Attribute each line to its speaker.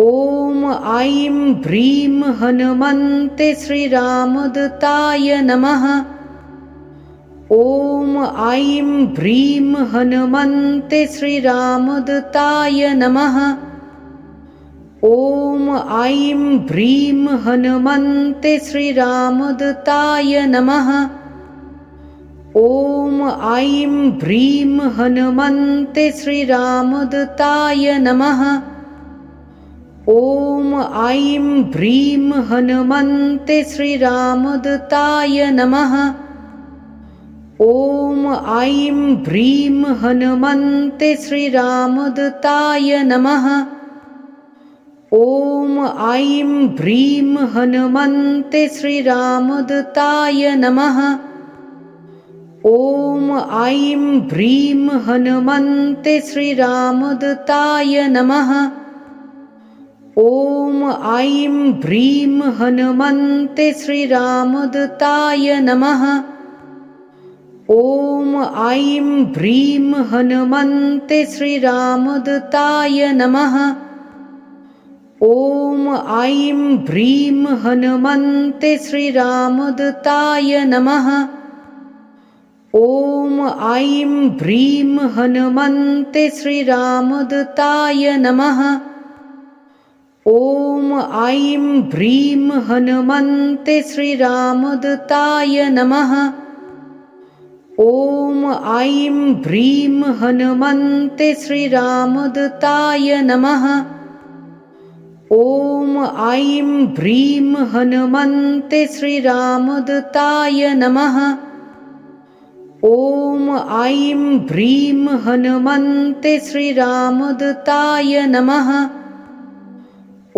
Speaker 1: ॐ ऐं ह्रीं हनुमन्ते श्रीरामदूताय नमः। ॐ ऐं ह्रीं हनुमन्ते श्रीरामदूताय नमः। ॐ ऐं ह्रीं हनुमन्ते श्रीरामदूताय नमः। ॐ ऐं ह्रीं हनुमन्ते श्रीरामदूताय नमः। ॐ ऐं ह्रीं हनुमन्ते श्रीरामदूताय नमः। ॐ ऐं ह्रीं हनुमन्ते श्रीरामदूताय नमः। ॐ ऐं ह्रीं हनुमन्ते श्रीरामदूताय नमः। ॐ ऐं ह्रीं हनुमन्ते श्रीरामदूताय नमः। ॐ ऐं ह्रीं हनुमन्ते श्रीरामदूताय नमः। ॐ ऐं ह्रीं हनुमन्ते श्रीरामदूताय नमः। ॐ ऐं ह्रीं हनुमन्ते श्रीरामदूताय नमः। ॐ ऐं ह्रीं हनुमन्ते श्रीरामदूताय नमः। ॐ ऐं ह्रीं हनुमन्ते श्रीरामदूताय नमः। ॐ ऐं ह्रीं हनुमन्ते श्रीरामदूताय नमः। ॐ ऐं ह्रीं हनुमन्ते श्रीरामदूताय नमः। ॐ ऐं ह्रीं हनुमन्ते श्रीरामदूताय नमः।